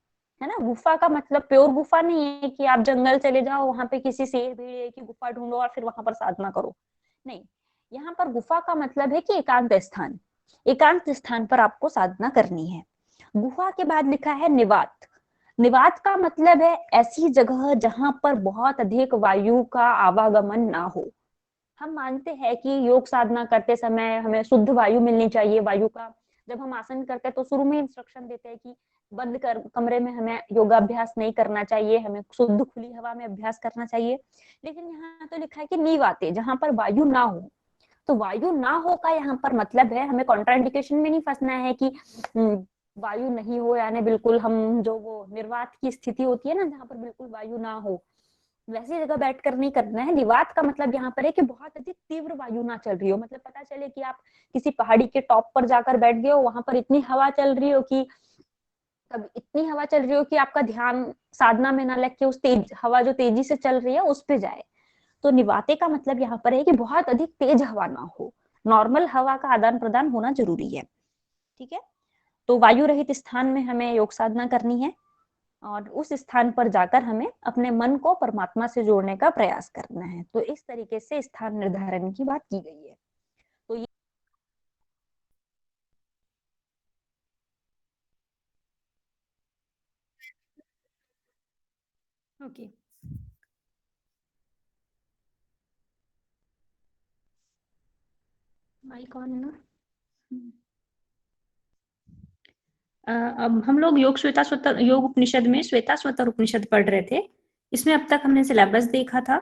है ना। गुफा का मतलब प्योर गुफा नहीं है कि आप जंगल चले जाओ, वहां पे किसी शेर भेड़िए की गुफा ढूंढो और फिर वहां पर साधना करो, नहीं। यहाँ पर गुफा का मतलब है कि एकांत स्थान, एकांत स्थान पर आपको साधना करनी है। गुफा के बाद लिखा है निवात। निवात का मतलब है ऐसी जगह जहां पर बहुत अधिक वायु का आवागमन ना हो। हम मानते हैं कि योग साधना करते समय हमें शुद्ध वायु मिलनी चाहिए। वायु का जब हम आसन करते हैं तो शुरू में इंस्ट्रक्शन देते हैं कि बंद कर कमरे में हमें योगाभ्यास नहीं करना चाहिए, हमें शुद्ध खुली हवा में अभ्यास करना चाहिए। लेकिन यहाँ तो लिखा है कि निवाते, जहां पर वायु ना हो। तो वायु ना हो का यहाँ पर मतलब है, हमें कॉन्ट्राइंडिकेशन में नहीं फंसना है कि वायु नहीं हो, यानी बिल्कुल हम जो वो निर्वात की स्थिति होती है ना, जहाँ पर बिल्कुल वायु ना हो, वैसी जगह बैठकर नहीं करना है। निवात का मतलब यहाँ पर है कि बहुत अधिक तीव्र वायु ना चल रही हो, मतलब पता चले कि आप किसी पहाड़ी के टॉप पर जाकर बैठ गए हो, वहां पर इतनी हवा चल रही हो कि तब इतनी हवा चल रही हो कि आपका ध्यान साधना में ना लग के उस तेज हवा जो तेजी से चल रही है उस पे जाए। तो निवाते का मतलब यहाँ पर है कि बहुत अधिक तेज हवा ना हो, नॉर्मल हवा का आदान प्रदान होना जरूरी है। ठीक है, तो वायु रहित स्थान में हमें योग साधना करनी है और उस स्थान पर जाकर हमें अपने मन को परमात्मा से जोड़ने का प्रयास करना है। तो इस तरीके से स्थान निर्धारण की बात की गई है। तो ये ओके, माइक ऑन है ना। अब हम लोग योग श्वेता स्वतर योग उपनिषद में श्वेता स्वतर उपनिषद पढ़ रहे थे। इसमें अब तक हमने सिलेबस देखा था।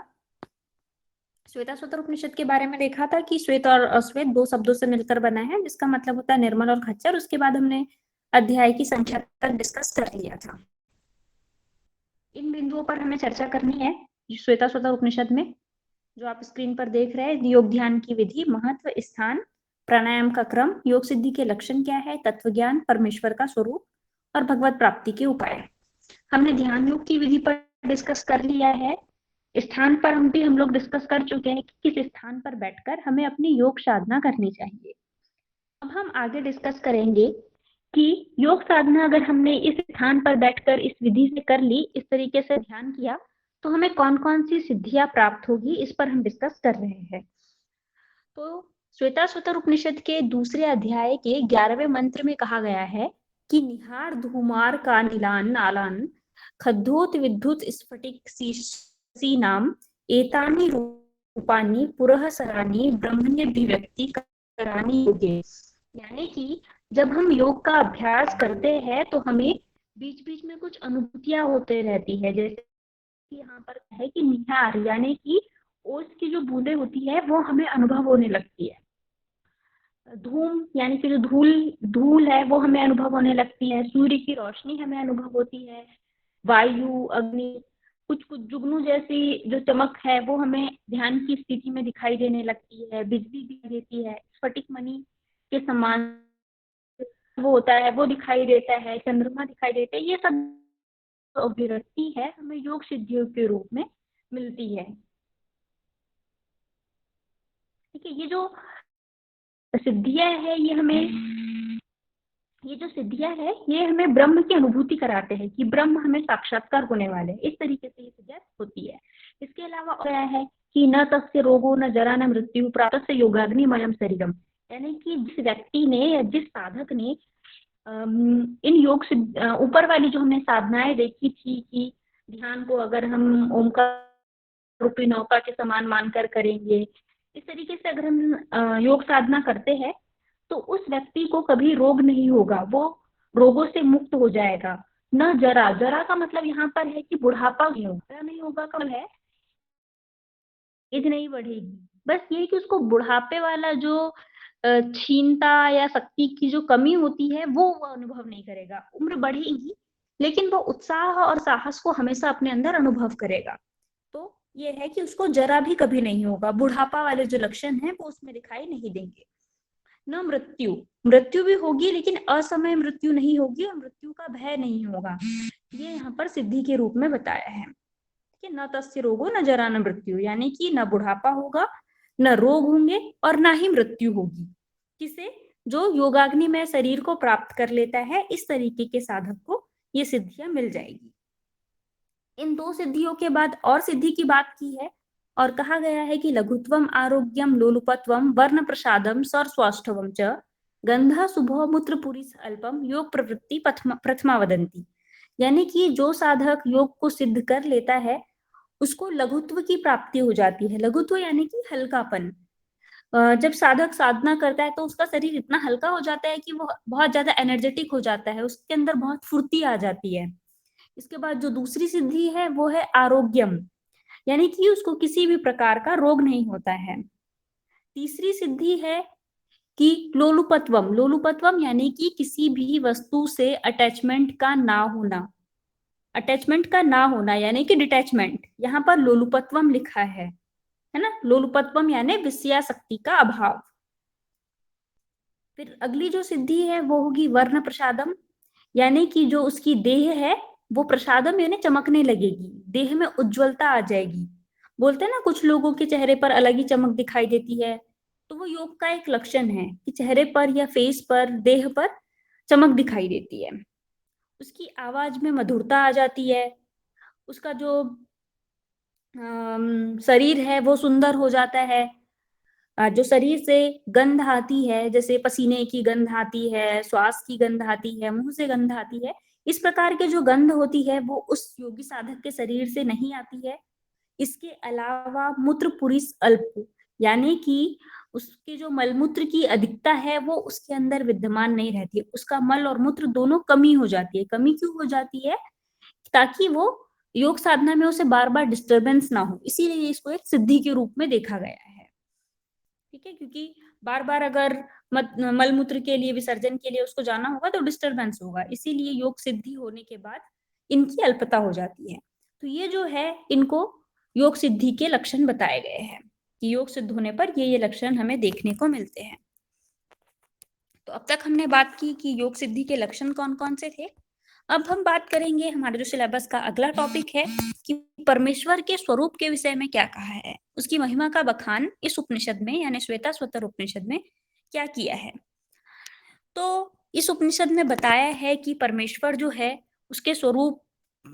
श्वेता स्वतर उपनिषद के बारे में देखा था कि श्वेत और अश्वेत दो शब्दों से मिलकर बना है, जिसका मतलब होता है निर्मल और खच्चर। उसके बाद हमने अध्याय की संख्या तक डिस्कस कर लिया था। इन बिंदुओं पर हमें चर्चा करनी है श्वेता स्वतर उपनिषद में। जो आप स्क्रीन पर देख रहे हैं, योग ध्यान की विधि, महत्व, स्थान, प्राणायाम का क्रम, योग सिद्धि के लक्षण क्या है, तत्व ज्ञान, परमेश्वर का स्वरूप और भगवत प्राप्ति के उपाय। हमने ध्यान योग की विधि पर डिस्कस कर लिया है। स्थान पर हम लोग डिस्कस कर चुके हैं कि किस स्थान पर बैठकर हमें अपनी योग साधना करनी चाहिए। अब हम आगे डिस्कस करेंगे कि योग साधना अगर हमने इस स्थान पर बैठकर इस विधि से कर ली, इस तरीके से ध्यान किया, तो हमें कौन कौन सी सिद्धियां प्राप्त होगी, इस पर हम डिस्कस कर रहे हैं। तो श्वेताश्वतर उपनिषद के दूसरे अध्याय के 11वें मंत्र में कहा गया है कि निहार धूमार का नीलान नालान खद्धोत विद्युत स्फटिक सी नाम एतानि रूपानि पुरः सरानि ब्रह्मण्यभिव्यक्ति करानि योगे। यानी कि जब हम योग का अभ्यास करते हैं तो हमें बीच बीच में कुछ अनुभूतियां होते रहती है। जैसे कि यहाँ पर है कि निहार यानी कि ओस की जो बूंदें होती है वो हमें अनुभव होने लगती है। धूम यानी कि जो धूल धूल है वो हमें अनुभव होने लगती है। सूर्य की रोशनी हमें अनुभव होती है। वायु, अग्नि, कुछ कुछ जुगनू जैसी जो चमक है वो हमें ध्यान की स्थिति में दिखाई देने लगती है। बिजली दिखाई देती है, स्फटिक मणि के समान वो होता है वो दिखाई देता है, चंद्रमा दिखाई देता है। ये सब अभिव्यक्ति है हमें योग सिद्धियों के रूप में मिलती है। ठीक है, सिद्धियां है ये जो सिद्धियां है ये हमें ब्रह्म की अनुभूति कराते हैं कि ब्रह्म हमें साक्षात्कार होने वाले हैं। इस तरीके से ये सिद्धियां होती है। इसके अलावा क्या है कि न तस्य रोगो न जरा न मृत्यु प्रातः से योगाग्निमयम शरीरम। यानी कि जिस व्यक्ति ने या जिस साधक ने इन योग से ऊपर वाली जो हमने साधनाएं देखी थी कि ध्यान को अगर हम ओमकार रूपी नौका के समान मानकर करेंगे, इस तरीके से अगर हम योग साधना करते हैं तो उस व्यक्ति को कभी रोग नहीं होगा, वो रोगों से मुक्त हो जाएगा। न जरा, जरा का मतलब यहाँ पर है कि बुढ़ापा नहीं होगा का मतलब है एज नहीं बढ़ेगी। बस ये कि उसको बुढ़ापे वाला जो क्षीणता या शक्ति की जो कमी होती है वो अनुभव नहीं करेगा। उम्र बढ़ेगी लेकिन वो उत्साह और साहस को हमेशा अपने अंदर अनुभव करेगा। तो ये है कि उसको जरा भी कभी नहीं होगा, बुढ़ापा वाले जो लक्षण है वो उसमें दिखाई नहीं देंगे। न मृत्यु, मृत्यु भी होगी लेकिन असमय मृत्यु नहीं होगी और मृत्यु का भय नहीं होगा। ये यहाँ पर सिद्धि के रूप में बताया है कि न तस्य रोगो न जरा न मृत्यु, यानी कि न बुढ़ापा होगा, न रोग होंगे और ना ही मृत्यु होगी। किसे? जो योगाग्नि में शरीर को प्राप्त कर लेता है, इस तरीके के साधक को ये सिद्धियां मिल जाएगी। इन दो सिद्धियों के बाद और सिद्धि की बात की है और कहा गया है कि लघुत्वम आरोग्यम लोलुपत्वम वर्ण प्रसादम सर्वस्वाष्टवम च गंधा शुभो मूत्र पुरीस अल्पम योग प्रवृत्ति प्रथमा वदंती। यानी कि जो साधक योग को सिद्ध कर लेता है उसको लघुत्व की प्राप्ति हो जाती है। लघुत्व यानी कि हल्कापन। जब साधक साधना करता है तो उसका शरीर इतना हल्का हो जाता है कि वो बहुत ज्यादा एनर्जेटिक हो जाता है, उसके अंदर बहुत फुर्ती आ जाती है। इसके बाद जो दूसरी सिद्धि है वो है आरोग्यम, यानी कि उसको किसी भी प्रकार का रोग नहीं होता है। तीसरी सिद्धि है कि लोलुपत्वम, लोलुपत्वम यानी कि किसी भी वस्तु से अटैचमेंट का ना होना, अटैचमेंट का ना होना यानी कि डिटैचमेंट, यहाँ पर लोलुपत्वम लिखा है ना। लोलुपत्वम यानी विषयासक्ति का अभाव। फिर अगली जो सिद्धि है वो होगी वर्ण प्रसादम, यानी कि जो उसकी देह है वो प्रसादम यानी चमकने लगेगी, देह में उज्ज्वलता आ जाएगी। बोलते हैं ना कुछ लोगों के चेहरे पर अलग ही चमक दिखाई देती है, तो वो योग का एक लक्षण है कि चेहरे पर या फेस पर, देह पर चमक दिखाई देती है। उसकी आवाज में मधुरता आ जाती है, उसका जो शरीर है वो सुंदर हो जाता है। जो शरीर से गंध आती है, जैसे पसीने की गंध आती है, श्वास की गंध आती है, मुंह से गंध आती है, इस प्रकार के जो गंध होती है वो उस योगी साधक के शरीर से नहीं आती है। इसके अलावा मूत्र पुरुष अल्प, यानी कि उसके जो मलमूत्र की अधिकता है वो उसके अंदर विद्यमान नहीं रहती है, उसका मल और मूत्र दोनों कमी हो जाती है। कमी क्यों हो जाती है? ताकि वो योग साधना में उसे बार बार डिस्टरबेंस ना हो, इसीलिए इसको एक सिद्धि के रूप में देखा गया है। ठीक है, क्योंकि बार बार अगर मलमूत्र के लिए, विसर्जन के लिए उसको जाना होगा तो डिस्टरबेंस होगा, इसीलिए योग सिद्धि होने के बाद इनकी अल्पता हो जाती है। तो ये जो है इनको योग सिद्धि के लक्षण बताए गए हैं कि योग सिद्ध होने पर ये लक्षण हमें देखने को मिलते हैं। तो अब तक हमने बात की कि योग सिद्धि के लक्षण कौन कौन से थे। अब हम बात करेंगे, हमारे जो सिलेबस का अगला टॉपिक है कि परमेश्वर के स्वरूप के विषय में क्या कहा है, उसकी महिमा का बखान इस उपनिषद में यानी श्वेताश्वतर उपनिषद में क्या किया है। तो इस उपनिषद में बताया है कि परमेश्वर जो है उसके स्वरूप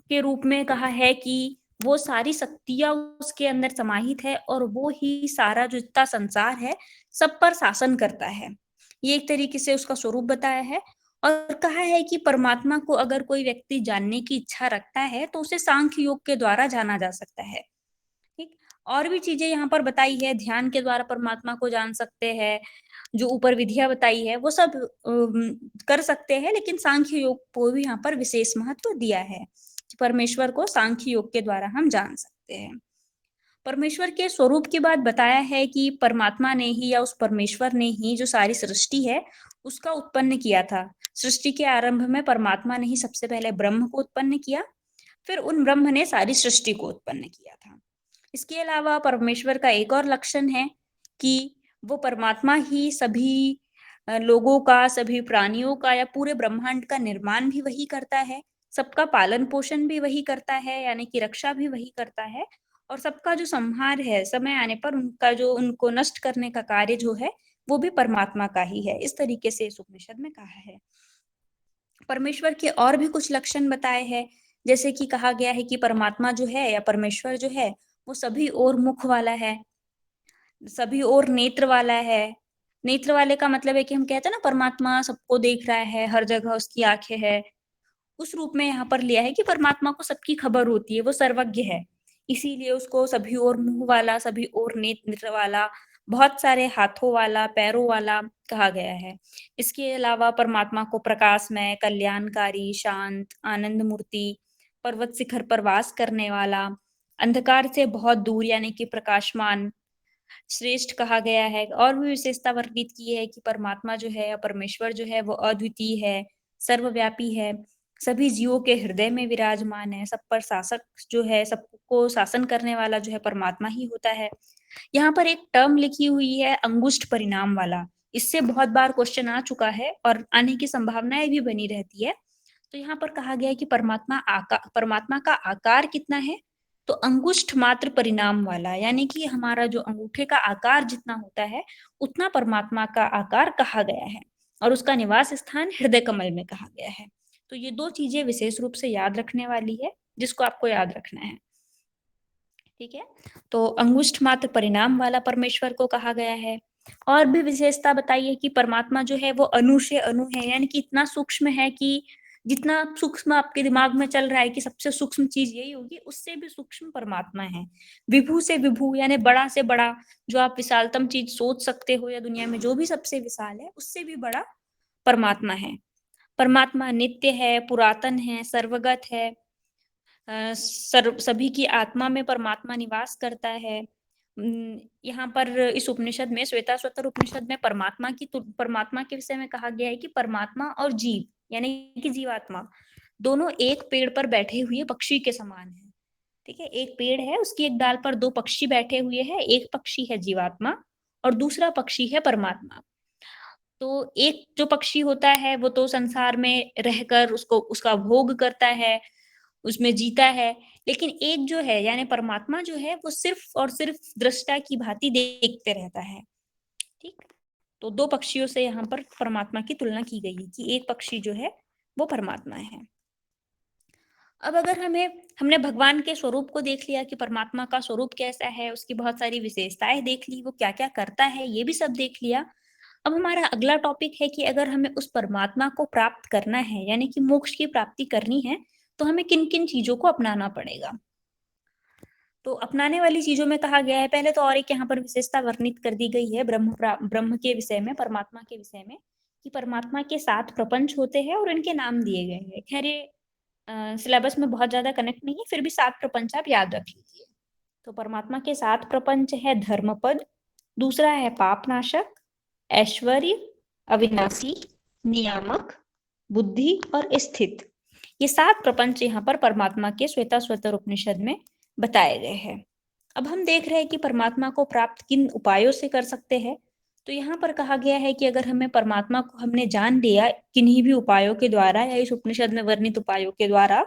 के रूप में कहा है कि वो सारी शक्तियां उसके अंदर समाहित है और वो ही सारा जो इतना संसार है सब पर शासन करता है। ये एक तरीके से उसका स्वरूप बताया है। और कहा है कि परमात्मा को अगर कोई व्यक्ति जानने की इच्छा रखता है तो उसे सांख्य योग के द्वारा जाना जा सकता है। ठीक, और भी चीजें यहाँ पर बताई है, ध्यान के द्वारा परमात्मा को जान सकते हैं, जो ऊपर विधियां बताई है वो सब कर सकते हैं, लेकिन सांख्य योग को भी यहाँ पर विशेष महत्व दिया है कि परमेश्वर को सांख्य योग के द्वारा हम जान सकते हैं। परमेश्वर के स्वरूप की बात बताया है कि परमात्मा ने ही या उस परमेश्वर ने ही जो सारी सृष्टि है उसका उत्पन्न किया था। सृष्टि के आरंभ में परमात्मा ने ही सबसे पहले ब्रह्म को उत्पन्न किया, फिर उन ब्रह्म ने सारी सृष्टि को उत्पन्न किया था। इसके अलावा परमेश्वर का एक और लक्षण है कि वो परमात्मा ही सभी लोगों का, सभी प्राणियों का या पूरे ब्रह्मांड का निर्माण भी वही करता है, सबका पालन पोषण भी वही करता है, यानी कि रक्षा भी वही करता है, और सबका जो संहार है समय आने पर उनका जो उनको नष्ट करने का कार्य जो है वो भी परमात्मा का ही है। इस तरीके से इस उपनिषद में कहा है। परमेश्वर के और भी कुछ लक्षण बताए हैं, जैसे कि कहा गया है कि परमात्मा जो है या परमेश्वर जो है वो सभी ओर मुख वाला है, सभी ओर नेत्र वाला है। नेत्र वाले का मतलब है कि हम कहते हैं ना परमात्मा सबको देख रहा है, हर जगह उसकी आंखें है, उस रूप में यहाँ पर लिया है कि परमात्मा को सबकी खबर होती है, वो सर्वज्ञ है, इसीलिए उसको सभी ओर मुंह वाला, सभी ओर नेत्र वाला, बहुत सारे हाथों वाला, पैरों वाला कहा गया है। इसके अलावा परमात्मा को प्रकाशमय, कल्याणकारी, शांत, आनंद मूर्ति, पर्वत शिखर पर वास करने वाला, अंधकार से बहुत दूर यानी कि प्रकाशमान, श्रेष्ठ कहा गया है। और भी विशेषता वर्णित की है कि परमात्मा जो है, परमेश्वर जो है वो अद्वितीय है, सर्वव्यापी है, सभी जीवों के हृदय में विराजमान है, सब पर शासक जो है, सबको शासन करने वाला जो है परमात्मा ही होता है। यहाँ पर एक टर्म लिखी हुई है अंगुष्ठ परिणाम वाला, इससे बहुत बार क्वेश्चन आ चुका है और आने की संभावनाएं भी बनी रहती है। तो यहाँ पर कहा गया है कि परमात्मा का आकार कितना है, तो अंगुष्ठ मात्र परिणाम वाला, यानी कि हमारा जो अंगूठे का आकार जितना होता है उतना परमात्मा का आकार कहा गया है, और उसका निवास स्थान हृदय कमल में कहा गया है। तो ये दो चीजें विशेष रूप से याद रखने वाली है, जिसको आपको याद रखना है। ठीक है, तो अंगुष्ठ मात्र परिणाम वाला परमेश्वर को कहा गया है। और भी विशेषता बताइए कि परमात्मा जो है वो अणु से अणु है, यानी कि इतना सूक्ष्म है कि जितना सूक्ष्म आपके दिमाग में चल रहा है कि सबसे सूक्ष्म चीज यही होगी, उससे भी सूक्ष्म परमात्मा है। विभू से विभू यानी बड़ा से बड़ा, जो आप विशालतम चीज सोच सकते हो या दुनिया में जो भी सबसे विशाल है, उससे भी बड़ा परमात्मा है। परमात्मा नित्य है, पुरातन है, सर्वगत है, सभी की आत्मा में परमात्मा निवास करता है। यहाँ पर इस उपनिषद में, श्वेताश्वतर उपनिषद में परमात्मा के विषय में कहा गया है कि परमात्मा और जीव यानी कि जीवात्मा दोनों एक पेड़ पर बैठे हुए पक्षी के समान है। ठीक है, एक पेड़ है, उसकी एक डाल पर दो पक्षी बैठे हुए हैं, एक पक्षी है जीवात्मा और दूसरा पक्षी है परमात्मा। तो एक जो पक्षी होता है वो तो संसार में रहकर उसको उसका भोग करता है, उसमें जीता है, लेकिन एक जो है यानी परमात्मा जो है वो सिर्फ और सिर्फ दृष्टा की भांति देखते रहता है। ठीक, तो दो पक्षियों से यहाँ पर परमात्मा की तुलना की गई है कि एक पक्षी जो है वो परमात्मा है। अब अगर हमने भगवान के स्वरूप को देख लिया कि परमात्मा का स्वरूप कैसा है, उसकी बहुत सारी विशेषताएं देख ली, वो क्या क्या करता है ये भी सब देख लिया। अब हमारा अगला टॉपिक है कि अगर हमें उस परमात्मा को प्राप्त करना है यानी कि मोक्ष की प्राप्ति करनी है, तो हमें किन किन चीजों को अपनाना पड़ेगा। तो अपनाने वाली चीजों में कहा गया है, पहले तो और एक यहाँ पर विशेषता वर्णित कर दी गई है ब्रह्म के विषय में, परमात्मा के विषय में, कि परमात्मा के 7 प्रपंच होते हैं और इनके नाम दिए गए हैं। खैर ये सिलेबस में बहुत ज्यादा कनेक्ट नहीं है, फिर भी 7 प्रपंच आप याद रख लीजिए। तो परमात्मा के 7 प्रपंच है धर्मपद, दूसरा है पापनाशक, ऐश्वर्य, अविनाशी, नियामक, बुद्धि और स्थित। ये 7 प्रपंच यहाँ पर परमात्मा के श्वेताश्वतर उपनिषद में बताए गए हैं। अब हम देख रहे हैं कि परमात्मा को प्राप्त किन उपायों से कर सकते हैं। तो यहाँ पर कहा गया है कि अगर हमें परमात्मा को हमने जान लिया किन्हीं भी उपायों के द्वारा या इस उपनिषद में वर्णित उपायों के द्वारा,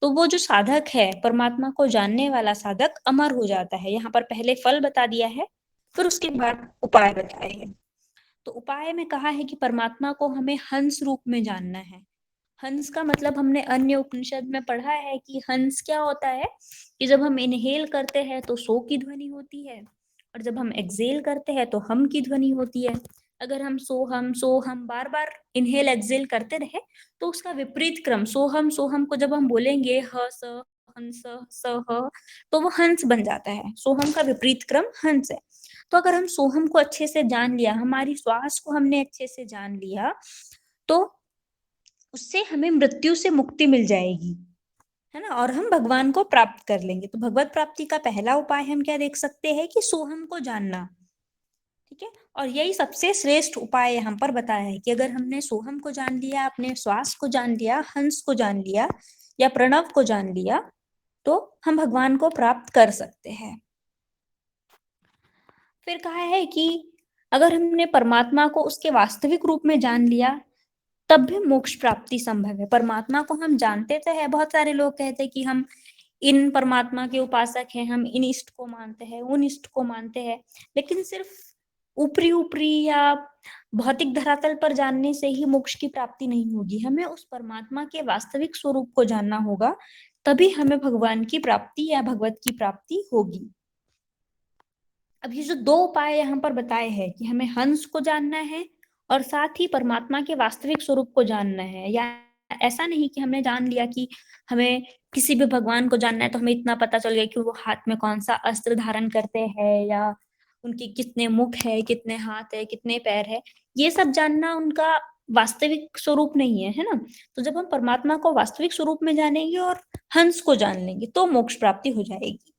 तो वो जो साधक है, परमात्मा को जानने वाला साधक अमर हो जाता है। यहाँ पर पहले फल बता दिया है, फिर उसके बाद उपाय बताए हैं। तो उपाय में कहा है कि परमात्मा को हमें हंस रूप में जानना है। हंस का मतलब हमने अन्य उपनिषद में पढ़ा है कि हंस क्या होता है, कि जब हम इनहेल करते हैं तो सो की ध्वनि होती है और जब हम एक्सेल करते हैं तो हम की ध्वनि होती है। अगर हम सोहम बार बार इनहेल एक्सेल करते रहे तो उसका विपरीत क्रम सोहम को जब हम बोलेंगे ह स हंस स ह, तो वो हंस बन जाता है। सोहम का विपरीत क्रम हंस है। तो अगर हम सोहम को अच्छे से जान लिया, हमारी श्वास को हमने अच्छे से जान लिया, तो उससे हमें मृत्यु से मुक्ति मिल जाएगी, है ना, और हम भगवान को प्राप्त कर लेंगे। तो भगवत प्राप्ति का पहला उपाय हम क्या देख सकते हैं कि सोहम को जानना। ठीक है, और यही सबसे श्रेष्ठ उपाय यहाँ पर बताया है कि अगर हमने सोहम को जान लिया, अपने श्वास को जान लिया, हंस को जान लिया या प्रणव को जान लिया, तो हम भगवान को प्राप्त कर सकते हैं। फिर कहा है कि अगर हमने परमात्मा को उसके वास्तविक रूप में जान लिया, तब भी मोक्ष प्राप्ति संभव है। परमात्मा को हम जानते तो है, बहुत सारे लोग कहते हैं कि हम इन परमात्मा के उपासक हैं, हम इन इष्ट को मानते हैं, उन इष्ट को मानते हैं, लेकिन सिर्फ ऊपरी ऊपरी या भौतिक धरातल पर जानने से ही मोक्ष की प्राप्ति नहीं होगी। हमें उस परमात्मा के वास्तविक स्वरूप को जानना होगा, तभी हमें भगवान की प्राप्ति या भगवत की प्राप्ति होगी। अब ये जो 2 उपाय यहाँ पर बताए हैं कि हमें हंस को जानना है और साथ ही परमात्मा के वास्तविक स्वरूप को जानना है, या ऐसा नहीं कि हमने जान लिया कि हमें किसी भी भगवान को जानना है तो हमें इतना पता चल गया कि वो हाथ में कौन सा अस्त्र धारण करते हैं या उनके कितने मुख है, कितने हाथ है, कितने पैर है, ये सब जानना उनका वास्तविक स्वरूप नहीं है, है ना। तो जब हम परमात्मा को वास्तविक स्वरूप में जानेंगे और हंस को जान लेंगे तो मोक्ष प्राप्ति हो जाएगी।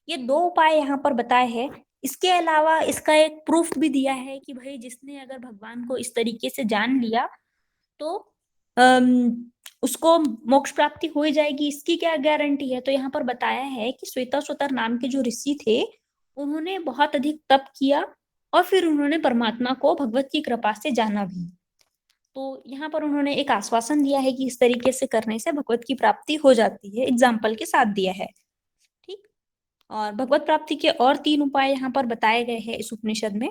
ये 2 उपाय यहाँ पर बताए हैं। इसके अलावा इसका एक प्रूफ भी दिया है कि भाई जिसने अगर भगवान को इस तरीके से जान लिया तो उसको मोक्ष प्राप्ति हो ही जाएगी। इसकी क्या गारंटी है, तो यहाँ पर बताया है कि श्वेताश्वतर नाम के जो ऋषि थे, उन्होंने बहुत अधिक तप किया और फिर उन्होंने परमात्मा को भगवत की कृपा से जाना भी। तो यहाँ पर उन्होंने एक आश्वासन दिया है कि इस तरीके से करने से भगवत की प्राप्ति हो जाती है, एग्जाम्पल के साथ दिया है। ठीक, और भगवत प्राप्ति के और 3 उपाय यहाँ पर बताए गए हैं इस उपनिषद में।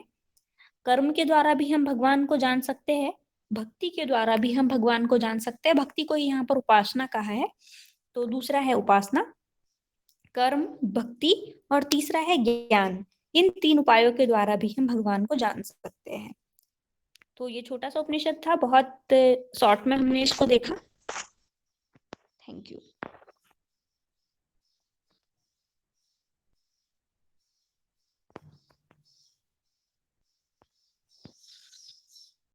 कर्म के द्वारा भी हम भगवान को जान सकते हैं, भक्ति के द्वारा भी हम भगवान को जान सकते हैं। भक्ति को यहाँ पर उपासना कहा है, तो दूसरा है उपासना, कर्म, भक्ति और तीसरा है ज्ञान। इन 3 उपायों के द्वारा भी हम भगवान को जान सकते हैं। तो ये छोटा सा उपनिषद था, बहुत शॉर्ट में हमने इसको देखा। Thank you.